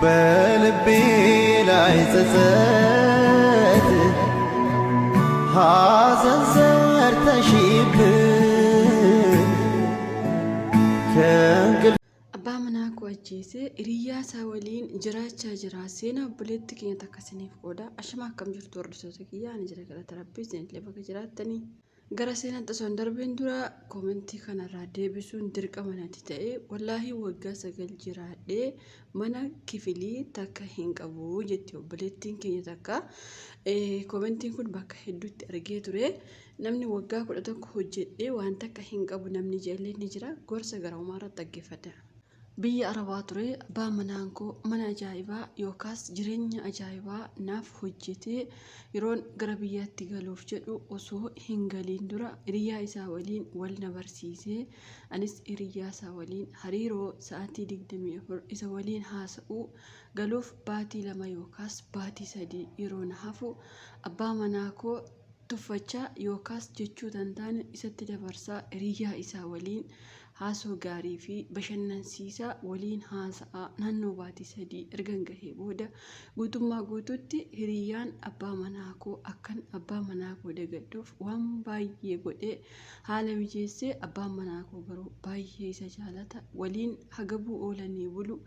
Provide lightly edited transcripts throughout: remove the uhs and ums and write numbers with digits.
በልቤ ላይ ጸጸት ሐዘን ዘርተሽብኝ ከእንቅልፍ abbaa manaa koo ajjeese hiriyaa isaa waliin jiraachaa jira. Seenaa obboleetti keenya takka isiniif qooda. Ashama akkam jirtu hordoftoota kiyyaa, ani jira galata rabbii isinillee bakka jiraattanii. Gara seenaatti osoo hin darbiin dura koomentii kanarraa deebisuun dirqama natti ta'e. Wallaahi waggaa 9 jiraadhee mana kifilii takka hin qabu jetti obboleettiin keenya takka. Koomentiin kun bakka hedduutti argee ture. Namni waggaa 11 hojjedhee waan takka hin qabu namni jaallee ni jira. Gorsa gara umaarratti dhaggeeffadha. Biyya Arabaa ture abbaan manaa koo mana ajaa'ibaa yookaas jireenya ajaa'ibaa naaf hojjetee yeroon gara biyyaatti galuuf jedhu osoo hin galiin dura hiriyaa isaa waliin wal na barsiisee anis hiriyaa isaa waliin hariiroo sa'aatii 24 isa waliin haasa'uu galuuf baatii 2 yookaas baatii 3 yeroo na hafu abbaa manaa koo tuffachaa yookaas jechuu tantaane isatti dabarsaa hiriyaa isaa waliin haasoo gaarii fi bashannansiisaa waliin haasa'aa naannoo baatii 3 ergan gahee booda guutummaa guutuutti hiriyaan abbaa manaa koo akkan abbaa manaa koo dagadduuf waan baay'ee godhee haala mijeessee abbaan manaa koo garuu baay'ee isa jaalata. Waliin hagabuu oolanii bulu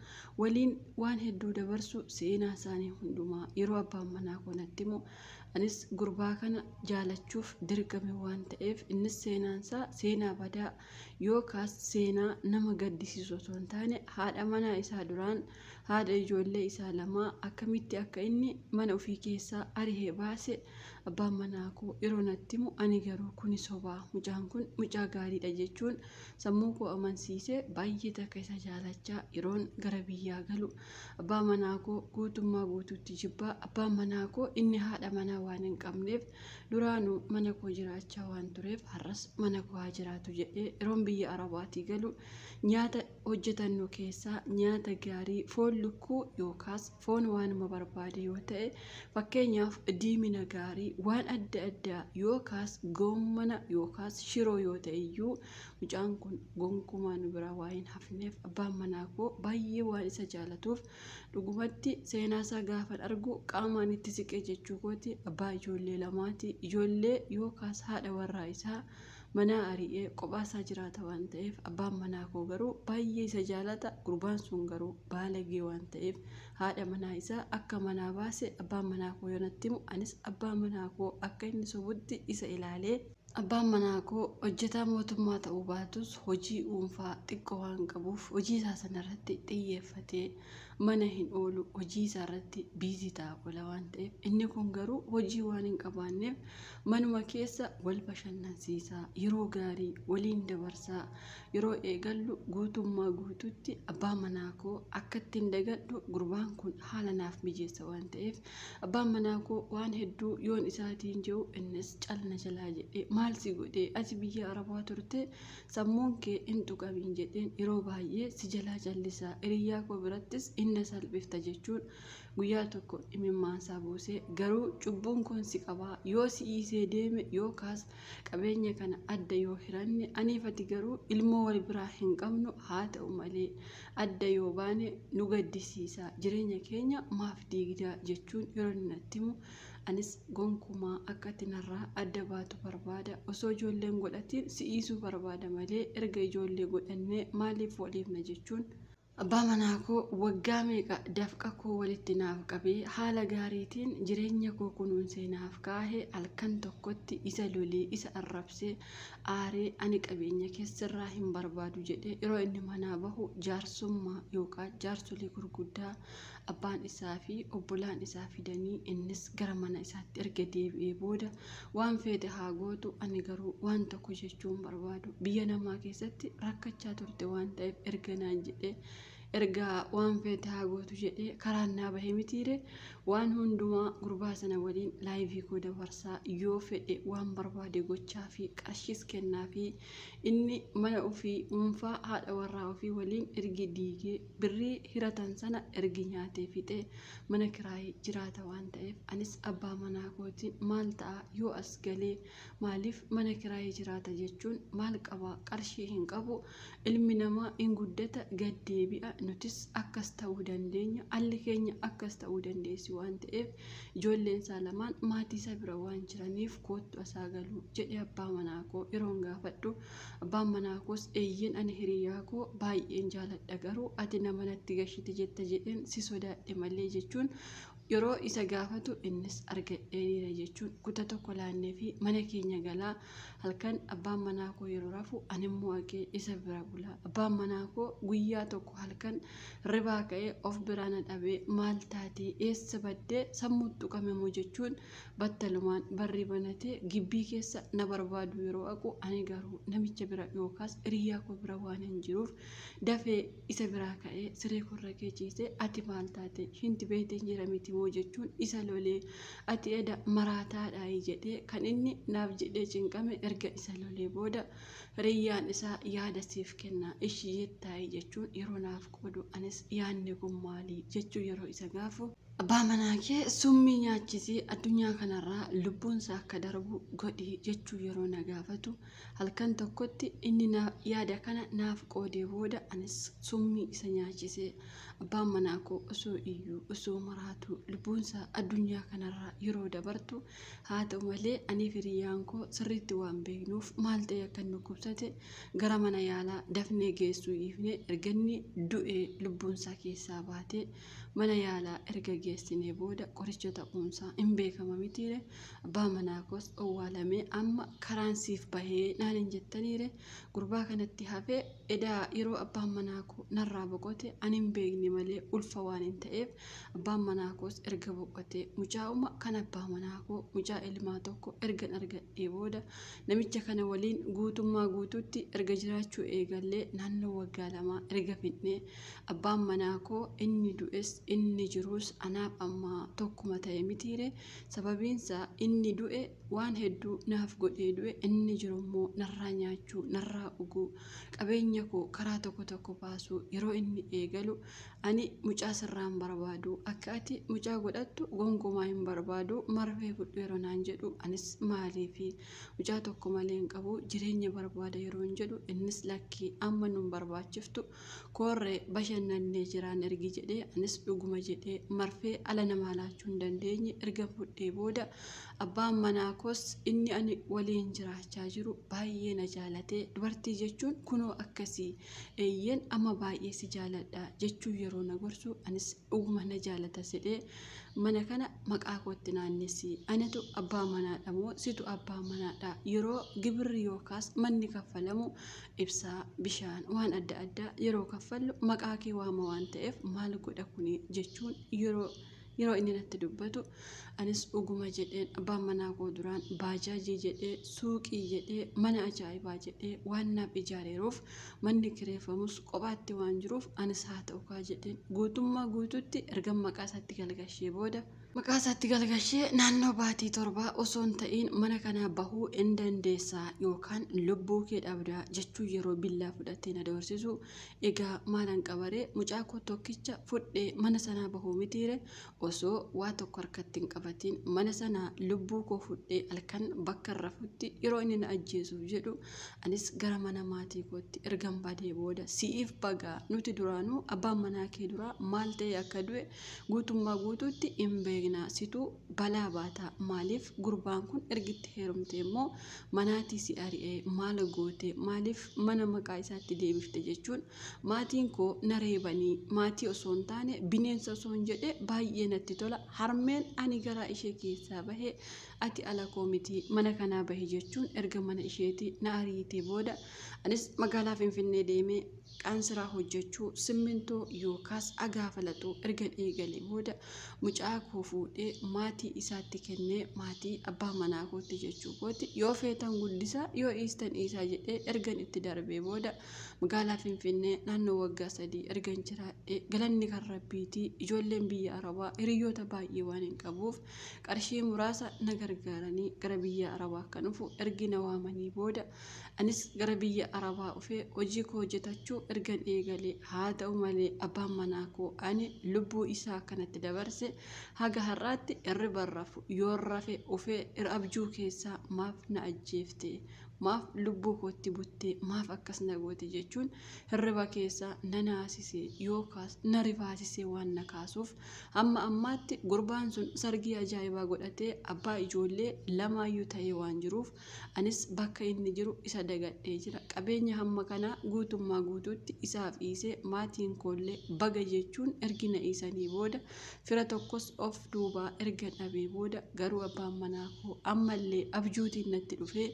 waliin waan hedduu dabarsu seenaa isaanii hundumaa yeroo abbaan manaa koo natti himu anis gurbaa kana jaalachuuf dirqame waan ta'eef innis seenaansaa seenaa badaa yookaas seenaa nama gaddisiisu osoo hin taane haadha manaa isaa duraan haadha ijoollee isaa lamaa akkamitti akka inni mana ofii keessaa arihee baase abbaan manaa koo yeroo natti himu ani garuu kuni sobaa mucaan kun mucaa gaariidha jechuun sammuu koo amansiisee baay'ee takka isa jaalachaa yeroon gara biyyaa galu abbaa manaa koo guutummaa guutuutti jibbaa. Abbaan manaa koo inni haadha manaa waan hin qabneef duraanuu mana koo jiraachaa waan tureef har'as mana koo haa jiraatu jedhee yeroon biyya Arabaatii galu nyaata hojjetannu keessaa nyaata gaarii foon lukkuu yookaas foon waanuma barbaade yoo ta'e fakkeenyaaf diimina gaarii waan adda addaa yookaas goommana yookaas shiroo yoo ta'e iyyuu mucaan kun gonkumaa nu bira waa hin hafneef abbaan manaa koo baay'ee waan isa jaalatuuf dhugumatti seenaasaa gaafan argu qaamaan itti siqee jechuu kooti. Abbaa ijoollee lamaati. Ijoollee yookaas haadha warraa isaa mana ari'ee qophaasaa jiraata waan ta'eef abbaan manaa koo garuu baay'ee isa jaalata. Gurbaan sun garuu baalagee waan ta'eef haadha manaa isaa akka manaa baase abbaan manaa koo yoo natti himu anis abbaan manaa koo akka inni sobutti isa ilaalee abbaan manaa koo hojjetaa mootummaa ta'uu baatus hojii dhuunfaa xiqqoo waan qabuuf hojii isaa sanarratti xiyyeeffatee mana hin oolu hojii isaa irratti biizii ta'a oola waan ta'eef inni kun garuu hojii waan hin qabaanneef manuma keessa wal bashannansiisaa yeroo gaarii waliin dabarsaa yeroo eegallu guutummaa guutuutti abbaa manaa koo akka ittiin dagadhu gurbaan kun haala naaf mijeessa waan ta'eef abbaan manaa koo waan hedduu yoon isaatiin jiru innis calna jalaa jedhee maal si godhee ati biyya Arabaa turte sammuun kee hin tuqabiin jedheen yeroo baay'ee si jalaa jallisaa hiriyaa koo birattis inna salphifta jechuun guyyaa tokko imimmaansaa buusee garuu cubbuun kun si qabaa yoo si dhiisee deeme yookaas qabeenya kana adda yoo hiranne aniifati garuu ilmoo wal biraa hin qabnu haa ta'u malee adda yoo baane nu gaddisiisa jireenya keenya maaf diigdaa jechuun yeroo natti himu anis gonkumaa akka tinarraa adda baatu barbaada. Osoo ijoolleen godhatiin si dhiisuu barbaada malee erga ijoollee godhannee maaliif waliifna jechuun abbaa manaa koo waggaa meeqa dafqa koo walitti naaf qabee haala gaariitiin jireenya koo kunuunsee naaf kaahee halkan tokkotti isa lolee isa arrabsee aaree ani qabeenya keessarraa hin barbaadu jedhee yeroo inni manaa bahu jaarsummaa yookaan jaarsolii gurguddaa abbaan isaa fi obbolaan isaa fidanii innis gara mana isaatti erga deebi'ee booda waan fedhe haa gootu ani garuu waan tokko jechuun barbaadu biyya namaa keessatti rakkachaa turte waan ta'eef erga naan jedhee erga waan fedhe haa gootu jedhee karaan naa bahee mitiire waan hundumaa gurbaa sana waliin laayivii koo dabarsaa yoo fedhe waan barbaade gochaa fi qarshiis kennaa fi inni mana ofii dhuunfaa haadha warraa ofii waliin ergi diigee birrii hiratan sana ergi nyaatee fixee mana kiraayee jiraata waan ta'eef anis abbaa manaa kootiin maal ta'a yoo as galee maaliif mana kiraayee jiraata jechuun maal qaba qarshii hin qabu ilmi namaa hin guddata gad deebi'a nutis akkas ta'uu dandeenya, alli keenya akkas ta'uu dandeessi waan ta'eef ijoolleen isaa lamaan maatii isa bira waan jiraniif kootu asaa galuu jedhee abbaa manaa koo yeroon gaafadhu abbaan manaa koos eeyyin ani hiriyaa koo baay'een jaaladha garuu ati nama natti gashiti jetta jedheen si sodaadhe malee jechuun yeroo isa gaafatu innis argadheera jechuun kutaa tokko laannee fi mana keenya galaa halkan abbaan manaa koo yeroo rafu animmoo haqee isa bira bulaa abbaan manaa koo guyyaa tokko halkan ribaa ka'ee of biraana dhabee maal taatee eessa baddee sammuu tuqamemu jechuun battalumaan barri banatee gibbii keessa na barbaadu yeroo haqu ani garuu namicha bira yookaas hiriyaa koo bira waan hin jiruuf dafee isa biraa ka'ee siree korra kee ciisee ati maal taate shinti beeteen jira miti moo jechuun isa lolee ati eda maraataadhaa jedhee kan inni naaf jedhee cinqame erga isa lolee booda hiriyyaan isaa yaada siif kenna ishii jettaayi jechuun yeroo naaf qoodu anis yaadni kun maalii jechuu yeroo isa gaafu abbaa manaa kee summii nyaachisii addunyaa kanarraa lubbuunsaa akka darbu godhii jechuu yeroo na gaafatu halkan tokkotti inni yaada kana naaf qoodee booda anis summii isa nyaachisee abbaan manaa koo osoo iyyuu osoo maraatu lubbuunsaa addunyaa kanarraa yeroo dabartu haa ta'u malee aniif hiriyyaan koo sirriitti waan beeknuuf maal ta'e akka nu kubsate gara mana yaalaa dafnee geessuu dhiifne erganni du'ee lubbuunsaa keessaa baatee mana yaalaa erga geessinee booda qoricha ta'uunsaa hin beekama mitiire abbaa manaa koos owwaalamee amma karaan siif bahee naan hin jettaniire gurbaa kanatti hafee edaa yeroo abbaan manaa koo narraa boqote ani hin beekne malee ulfa waan hin ta'eef abbaan manaa koos erga boqotee mucaa'uma kan abbaa manaa koo mucaa ilmaa tokko ergan argadhee booda namicha kana waliin guutummaa guutuutti erga jiraachuu eegallee naannoo waggaa lamaa erga fidnee abbaan manaa koo inni du'es inni jirus anaaf amma tokkuma ta'e mitiire sababiinsaa inni du'e waan hedduu naaf godhee du'e inni jirummoo narraa nyaachuu narraa dhuguu qabeenya koo karaa tokko baasuu yeroo inni eegalu ani mucaa sirraan barbaadu akka ati mucaa godhattu gonkumaa hin barbaadu marfee fudhu yeroo naan jedhu anis maaliifi mucaa tokko malee hin qabu jireenya barbaada yeroo hin jedhu innis lakkii amma nun barbaachiftu koorree bashannannee jiraan ergi jedhee anis dhuguma jedhee marfee ala namaa laachuu hin dandeenye erga fudhee booda abbaan manaa koos inni ani waliin jiraachaa jiru baay'ee na jaalatee dubartii jechuun kunoo akkasii eeyyeen amma baay'ee si jaaladha jechuu yeroo na gorsu anis dhuguma na jaalata jedhee mana kana maqaa kootti naannessi anatu abbaa manaadha moo situ abbaa manaadha yeroo gibirri yookaas manni kaffalamu ibsaa bishaan waan adda addaa yeroo kaffallu maqaa kee waama waan ta'eef maal godha kuni jechuun yeroo inni natti dubbatu anis dhuguma jedheen abbaan manaa koo duraan baajaajii jedhee suuqii jedhee mana ajaa'ibaa jedhee waan naaf ijaareeruuf manni kireeffamus kophaatti waan jiruuf anis haa ta'u kaa jedheen guutummaa guututti erga maqaa isaatti galgashee booda maqaa isaatti galgashee naannoo baatii torbaa osoo hin ta'iin mana kanaa bahuu hin dandeessaa yookaan lubbuu kee dhabdaa jechuu yeroo billaa fudhattee na doorsisu egaa maalan qabaree mucaa koo tokkicha fudhee mana sanaa bahuu mitiire osoo waa tokko harkatti hin qabatiin mana sanaa lubbuu koo fudhee halkan bakka rafutti yeroo inni na ajjeesuuf jedhu anis gara mana maatii kootti ergan badee booda si'iif bagaa nuti duraanuu abbaan manaa kee duraa maal ta'e akka du'e guutummaa guutuutti hin beekna situ balaa baataa maaliif gurbaan kun ergitti heerumte immoo manaatii si ari'ee maal goote maaliif mana maqaa isaatti deebifte jechuun maatiin koo na reebanii maatii osoo hin taane bineensa osoo hin jedhe baay'ee natti tola harmeen ani garaa ishee keessaa bahee ati ala koo miti mana kanaa bahi jechuun erga mana isheetii na ariitee booda anis magaalaa Finfinnee deemee qaansiraa hojjechuu simmintoo yookaas dhagaa falaxuu erga eegalee booda mucaa koo fuudhee maatii isaatti kennee maatii abbaa manaa kootti jechuu kooti yoo feetan guddisaa yoo dhiistan dhiisaa jedhee ergan itti darbee booda magaalaa Finfinnee naannoo waggaa 3 ergan jiraadhee galanni kan rabbiitii ijoolleen biyya arabaa hiriyoota baay'ee waan hin qabuuf qarshii muraasa na gargaaranii gara biyya arabaa kan dhufu ergi na waamanii booda anis gara biyya arabaa dhufee hojii koo hojjetachuu ergan eegalee haa ta'u malee abbaan manaa koo ani lubbuu isaa kanatti dabarse haga har'aatti irri barrafu yoo rafe ufee abjuu keessaa maaf na ajjeefte maaf lubbuu kootti buttee maaf akkas na goote jechuun hirriba keessaa na naasisee yookaas na rifaasisee waan na kaasuuf hamma ammaatti gurbaan sun sargii ajaa'ibaa godhatee abbaa ijoollee lamaayyuu ta'ee waan jiruuf anis bakka inni jiru isa dagadhee jira. Qabeenya hamma kanaa guutummaa guutuutti isaaf dhiisee maatiin koollee baga jechuun ergi na dhiisanii booda fira tokkos of duubaa erga dhabee booda garuu abbaan manaa koo ammallee abjuutiin natti dhufee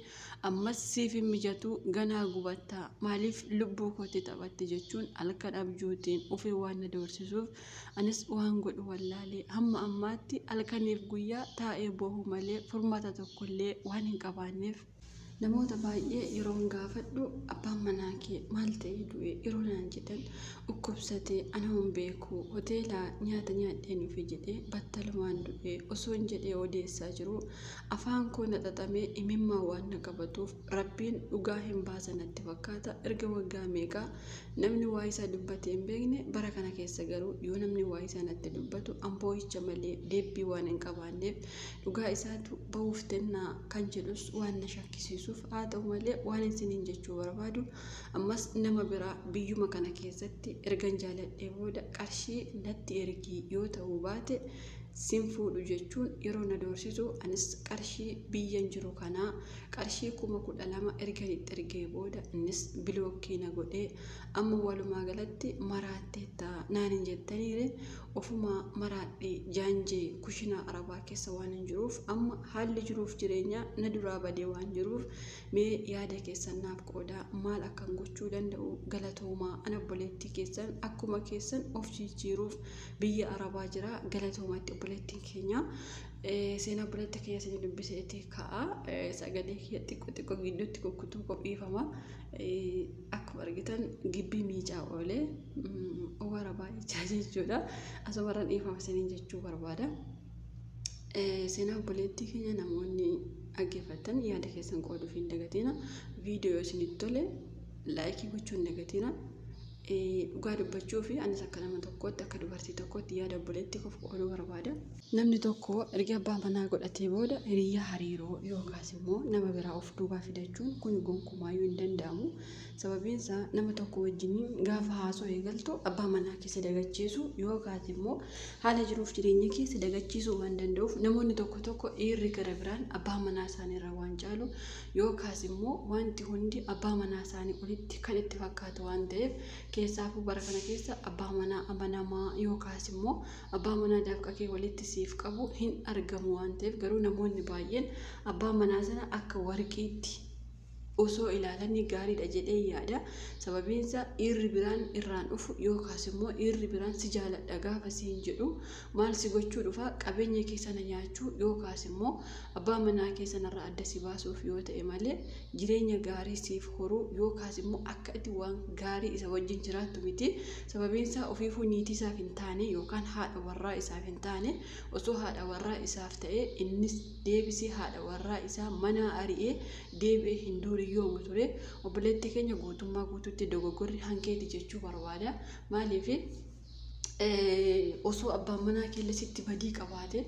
ammas siif hin mijatu ganaa gubattaa maaliif lubbuu kootti taphatte jechuun halkan abjuutiin ufee waan na doorsisuuf anis waan godhu wallaalee hamma ammaatti halkaniif guyyaa taa'ee boohu malee furmaata tokkollee waan hin qabaanneef namoota baay'ee yeroon gaafadhu abbaan manaa kee maal ta'ee du'e yeroo naan jedhan dhukkubsatee ana hin beeku hoteelaa nyaata nyaadheen dhufe jedhee battalumaan du'e osoo hin jedhee odeessaa jiru afaan koo na xaxamee imimmaa waan na qabatuuf rabbiin dhugaa hin baasan natti fakkaata. Erga waggaa meeqaa namni waa isaa dubbatee hin beekne bara kana keessa garuu yoo namni waa isaa natti dubbatu amboo'icha malee deebbii waan hin qabaanneef dhugaa isaatu bahuuf tennaa kan jedhus waan na shakkisiisu. Haa ta'u malee waan isiniin jechuu barbaadu ammas nama biraa biyyuma kana keessatti ergan jaaladhee booda qarshii natti ergii yoo ta'uu baate sin fuudhu jechuun yeroo na doorsisu anis qarshii biyyan jiru kanaa qarshii 12,000 erganitti ergee booda innis bilookkii na godhee amma walumaa galatti maraatteetta naan hin jettaniire ofuma maraadhee jaanjee kushinaa arabaa keessa waan hin jiruuf amma haalli jiruuf jireenya na duraa badee waan jiruuf mee yaada keessan naaf qoodaa maal akkan gochuu danda'u galatoomaa ana obboleettii keessan akkuma keessan of jijjiiruuf biyya arabaa jira galatoomaatti obboleettiin keenya seenaa obboleettii keenya isin dubbiseeti ka'a sagalee xiqqoo gidduutti kukkutuu qophiifama akkuma argitan gibbii miicaa oolee owwaara baay'ichaa jechuudha asumarran dhiifama isiniin jechuu barbaada. Seenaa obboleettii keenya namoonni dhaggeeffatan yaada keessan qooduuf hin dagatina viidiyoo isinitti tole laayikii gochuu hin dagatina. Dhugaa dubbachuu fi anis akka nama tokkootti akka dubartii tokkootti yaada obboleettii koof qooduu barbaada. Namni tokko erga abbaa manaa godhatee booda hiriyaa hariiroo yookaas immoo nama biraa of duubaa fidachuun kun gonkumaayyuu hin danda'amu. Sababiin isaa nama tokko wajjin gaafa haasoo eegaltu abbaa manaa keessa dagachiisu yookaas immoo haala jiruuf jireenya keessa dagachiisuu waan danda'uuf namoonni tokko dhiirri gara biraan abbaa manaa isaaniirraa waan caalu yookaas immoo wanti hundi abbaa manaa isaanii olitti kan itti fakkaatu waan ta'eef keessaafuu bara kana keessa abbaa manaa amanamaa yookaas immoo abbaa manaa dafqakee walitti siif qabu hin argamu waan ta'eef garuu namoonni baay'een abbaa manaa sana akka warqiitti osoo ilaalanii gaariidha jedhee yaada. Sababiin isaa dhiirri biraan irraan dhufu yookaas immoo dhiirri biraan si jaaladha gaafa siin jedhu maal si gochuu dhufa qabeenya keessan nyaachuu yookaas immoo abbaa manaa keessanirraa adda si baasuuf yoo ta'e malee jireenya gaarii siif horuu yookaas immoo akka itti waan gaarii isa wajjin jiraattu miti. Sababiin isaa ofiifuu niitii isaaf hin taane yookaan haadha warraa isaaf hin taane osoo haadha warraa isaaf ta'e innis deebisee haadha warraa isaa mana ari'ee deebi'ee hin duuri yooma ture obboleettii keenya guutummaa guutuutti dogoggorri hankeeti jechuu barbaada. Maaliif osoo abbaan manaa keellesitti badii qabaate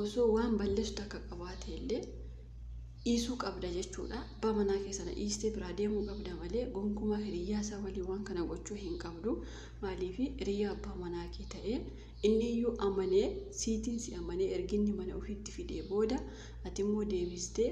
osoo waan balleessu akka qabaate illee dhiisuu qabda jechuudha. Abbaa manaa keessana dhiistee biraa deemuu qabda malee gonkumaa hiriyaa isaa walii waan kana gochuu hin qabdu. Maaliif hiriyaa abbaa manaa kee ta'ee inni iyyuu amanee siitiin si amanee erginni mana ofiitti fidee booda ati immoo deebistee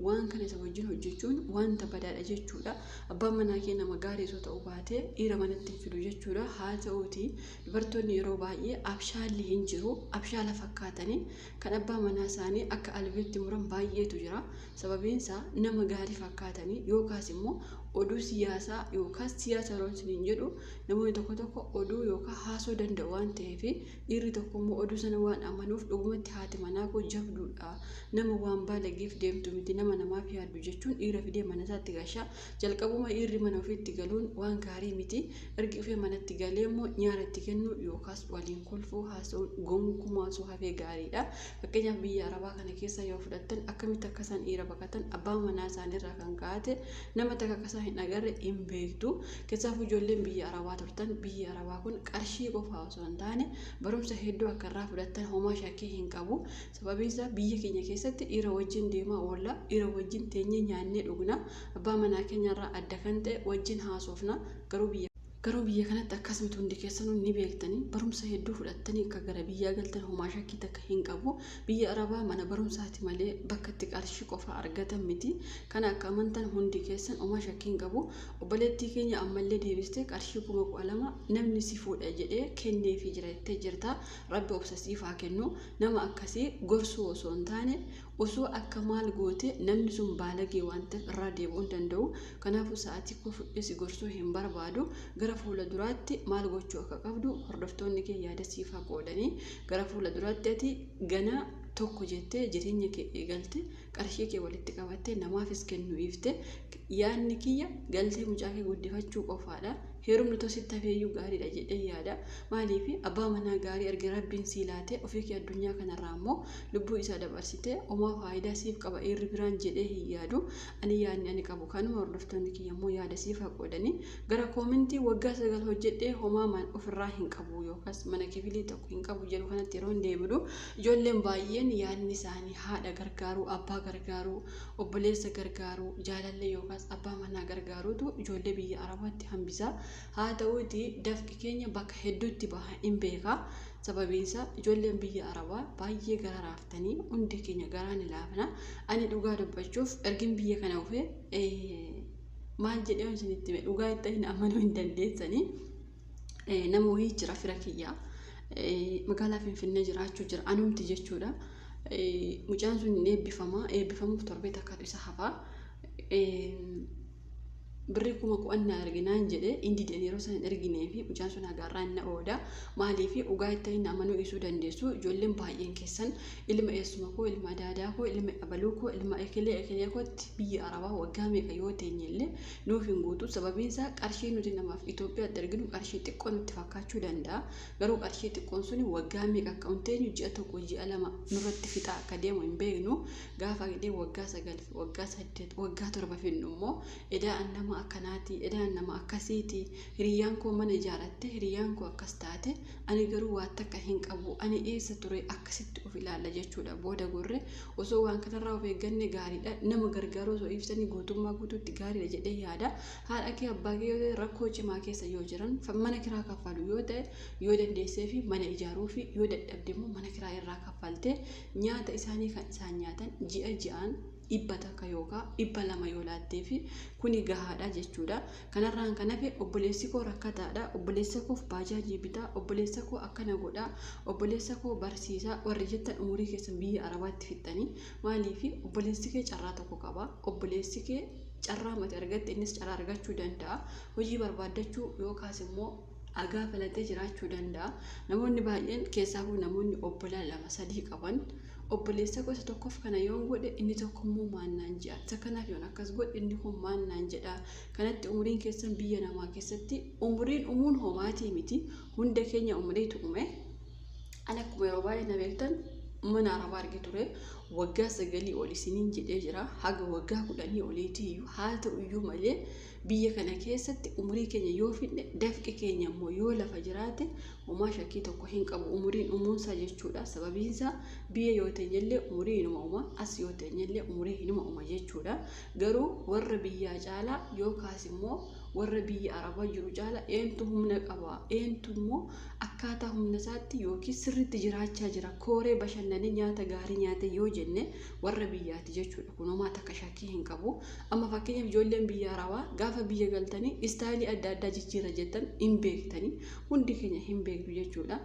waan kana isa wajjin hojjechuun wanta badaadha jechuudha. Abbaan manaa kee nama gaarii osoo ta'uu baate dhiira manatti hin fidu jechuudha. Haa ta'uuti dubartoonni yeroo baay'ee abshaalli hin jiru abshaala fakkaatanii kan abbaa manaa isaanii akka albeetti muran baay'eetu jira. Sababiin isaa nama gaarii fakkaatanii yookaas immoo oduu siyaasaa yookaas siyaasa roonsin hin jedhu namoonni tokko oduu yookaan haasoo danda'u waan ta'eef dhiirri tokko immoo oduu sana waan amanuuf dhugumatti haati manaa koo jabduudha nama waan baalageef deemtu miti nama namaaf yaaddu jechuun dhiira fidee mana isaatti gashaa. Jalqabuma dhiirri mana ofiitti galuun waan gaarii miti. Ergi ofii manatti galee immoo nyaara itti kennu yookaas waliin kolfuu haasa'uun gonkumaa osoo hafee gaariidha. Fakkeenyaaf biyya arabaa kana keessa yoo fudhattan akkamitti akka isaan dhiira baqatan abbaa manaa isaaniirraa kan kaa'ate nama takka akka isaan hin agarre hin beektu. Keessaafu ijoolleen biyya Arabaa turtan biyya Arabaa kun qarshii qofaa osoo hin taane barumsa hedduu akka irraa fudhattan homaa shakkii hin qabu. Sababiin isaa biyya keenya keessatti dhiira wajjin deemaa oolla, dhiira wajjin teenyee nyaannee dhugna, abbaa manaa keenyarraa adda kan ta'e wajjin haasofna. Garuu biyya kanatti akkasumatti hundi keessanuu ni beektanii barumsa hedduu fudhattanii akka gara biyyaa galtan homaa shakkii takka hin qabu. Biyya Arabaa mana barumsaati malee bakka itti qarshii qofa argatan miti. Kana akka amantan hundi keessan homaa shakkii hin qabu. Obboleettii keenya ammallee deebistee qarshii 12,000 namni si fuudha jedhee kenneefii jira jettee jirta. Rabbi obsa siif haa kennu. Nama akkasii gorsuu osoo hin taane osoo akka maal goote namni sun baalagee waan ta'eef irraa deebi'uu hin danda'u. Kanaafuu sa'aatii koo fudhee si gorsuu hin barbaadu. Gara fuula duraatti maal gochuu akka qabdu hordoftoonni kee yaada siif haa qoodanii. Gara fuula duraatti ati gana tokko jettee jireenya kee eegalte qarshii kee walitti qabattee namaafis kennuu ifte yaadni kiyya galtee mucaa kee guddifachuu qofaadha. Heerumni tositti hafeeyyuu gaariidha jedhee yaada. Maaliif abbaa manaa gaarii arge rabbiin sii laate ofii kee addunyaa kanarraa immoo lubbuu isaa dabarsite homaa faayidaa siif qaba irri biraan jedhee hin yaadu. Ani yaadni ani qabu kanuma hordoftoonni kiyya immoo yaada siif haa qoodanii. Gara koomentii waggaa 9 hojjedhee homaa ofirraa hin qabu yookaas mana kifilii tokko hin qabu jedhu kanatti yeroo hin deebi'u ijoolleen baay'een yaadni isaanii haadha gargaaruu, abbaa gargaaruu, obboleessa gargaaruu, jaalallee yookaas abbaa manaa gargaaruutu ijoollee biyya Arabaatti hambisaa. Haa ta'uuti dafqi keenya bakka hedduutti baha hin beeka. Sababiin isaa ijoolleen biyya Arabaa baay'ee gara raaftanii hundi keenya garaan laafna. Ani dhugaa dubbachuuf ergin biyya kana dhufee maal jedhee isinitti dhugaa itti hin amanuu hin dandeessanii. Nama wayii jira fira kiyyaa magaalaa Finfinnee jiraachuu jira anumti jechuudha. Mucaan sun eebbifamuuf torbee takkaatu isa hafaa. Birri 10,000 arginaan jedhee indi yeroo san erginee fi mucaan sun agarraa inni ooda. Maaliif dhugaa itti hin amanuu isuu dandeessu. Ijoolleen baay'een keessan ilma eessuma koo, ilma daadaa koo, ilma abaluu koo, ilma ekelee kootti biyya Arabaa waggaa meeqa yoo teenye illee nuuf hin guutu. Sababiin isaa qarshii nuti namaaf Itoophiyaatti arginu qarshii xiqqoo nutti fakkaachuu danda'a. Garuu qarshii xiqqoon suni waggaa meeqa akka hin teenyu ji'a 1 ji'a 2 nurratti fixa akka deemu hin beeknu. Gaafa gidee waggaa 9 waggaa 8 waggaa 7 finnu immoo edaa nama akkanaati, edaan nama akkasiiti. Hiriyyaan koo mana ijaaratte, hiriyyaan koo akkas taate, ani garuu waan takka hin qabu. Ani eessa ture akkasitti of ilaalla jechuudha. Booda gorre osoo waan kanarraa of eegganne gaariidha. Nama gargaaru osoo ibsanii guutummaa guutuutti gaariidha jedhee yaada. Haadha kee abbaa kee yoo ta'e rakkoo cimaa keessa yoo jiran mana kiraa kaffalu yoo ta'e yoo dandeessee fi mana ijaaruu fi yoo dadhabde immoo mana kiraa irraa kaffaltee nyaata isaanii kan isaan nyaatan ji'a ji'aan 100 takka yookaan 200 yoo laattee fi kuni gahaadha jechuudha. Kanarraan kan hafe obboleessi koo rakkataadha, obboleessa koof baajaajii bitaa, obboleessa koo akkana godhaa, obboleessa koo barsiisaa warri jettan umurii keessan biyya Arabaatti fixxanii. Maaliif obboleessi kee carraa tokko qaba. Obboleessi kee carraa mata argatte innis carraa argachuu danda'a. Hojii barbaaddachuu yookaas immoo agaa falatee jiraachuu danda'a. Namoonni baay'een keessaafuu namoonni obbolaa 2-3 qaban obboleessa gosa tokkoof kana yoon godhe inni tokko immoo maannaan jedha. Isa kanaaf yoon akkas godhe inni kun maannaan jedha. Kanatti umuriin keessan biyya namaa keessatti umuriin umuun homaatii miti. Hunda keenya umuriitu uume. Ani akkuma yeroo baay'ee na beektan mana Arabaa arge ture. Waggaa 9 ol isiniin jedhee jira. Haga waggaa 10 oliitii iyyuu haa ta'u iyyuu malee biyya kana keessatti umurii keenya yoo fidne dafqi keenya immoo yoo lafa jiraate homaa shakkii tokko hin qabu. Umuriin umuunsaa jechuudha. Sababiin isaa biyya yoo ta'e illee umurii inuma uuma, as yoo ta'e illee umurii inuma uuma jechuudha. Garuu warra biyyaa caalaa yookaas immoo warra biyya Arabaa jiru caalaa eentu humna qaba, eentu immoo akkaataa humna isaatti yookiin sirriitti jiraachaa jira. Kooree bashannanee nyaata gaarii nyaate yoo jenne warra biyyaati jechuudha. Kun homaa takka shakkii hin qabu. Amma fakkeenyaaf ijoolleen biyya Arabaa gaafa biyya galtanii istaayilii adda addaa jijjiirra jettan hin beektanii hundi keenya hin beeknu jechuudha.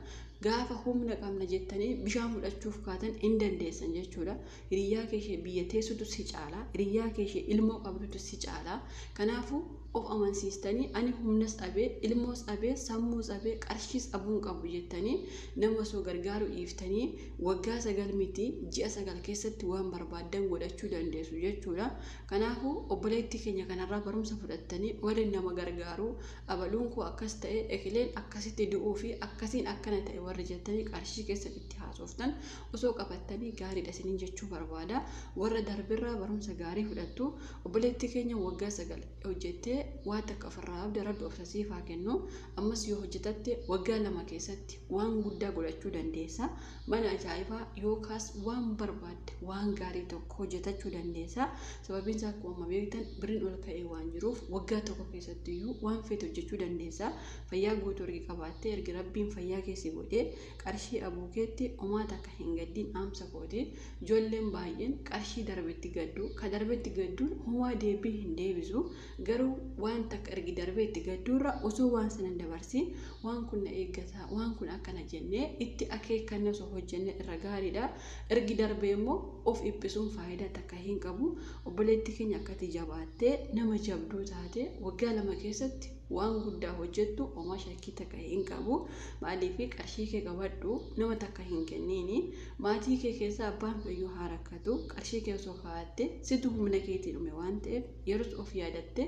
Gaafa humna qabna jettanii bishaan fudhachuuf kaatan hin dandeessan jechuudha. Hiriyyaa kee biyya teessutu si caala, hiriyyaa kee ilmoo qabdutu si caala. Kanaafuu of amansiistanii ani humnas dhabee, ilmoos dhabee, sammuus dhabee, qarshiis dhabuun qabu jettanii nama osoo gargaaru dhiiftanii waggaa 9 miti ji'a 9 keessatti waan barbaaddan godhachuu dandeessu jechuudha. Kanaafuu obboleettii keenya kanarraa barumsa fudhattanii warri nama gargaaru abaluun koo akkas ta'e ekileen akkasitti du'uu fi akkasiin akkana ta'e warri jettanii qarshii keessatti haasoftan osoo qabattanii gaariidha isiniin jechuu barbaada. Warra darbirraa barumsa gaarii fudhattu. Obboleetti keenya waggaa 9 hojjettee waan takka ofirraa abda Rabbi obsasiif haa kennu. Ammas yoo hojjetatte waggaa 2 keessatti waan guddaa godhachuu dandeessa. Mana ajaa'ibaa yookaas waan barbaadde waan gaarii tokko hojjetachuu dandeessa. Sababiin isaa akkuma beektan biriin ol ka'ee waan jiruuf waggaa tokko keessatti iyyuu waan feete hojjechuu dandeessa. Fayyaa guutuu ergi qabaattee ergi Rabbiin fayyaa keessi godhee qarshii abuukeetti homaa takka hin gaddiin dhaamsa kooti. Ijoolleen baay'een qarshii darbetti gaddu. Ka darbetti gadduun homaa deebii hin deebisu. Garuu waan takka ergi darbetti gadduurra osoo waan sanan dabarsi waan kun na eeggata waan kun akkana jennee itti akeekkanne osoo hojjenne irra gaariidha. Ergi darbee immoo of dhiphisuun faayidaa takka hin qabu. Obboleetti keenya akkati jabaattee nama jabduu taate waggaa 2 keessatti waan guddaa hojjettu homaa shakkii takka hin qabu. Maaliif qarshii kee qabadhu nama takka hin kenniini. Maatii kee keessaa abbaan fayyuu haa rakkatu. Qarshii kee osoo kaa'atte situ humna keetiin dhume waan ta'eef yeroo of yaadatte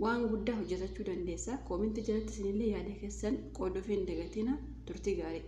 waan guddaa hojjetachuu dandeessa. Koomentii jalatti isinillee yaada keessan qooduuf hin dagatina. Turtii gaarii.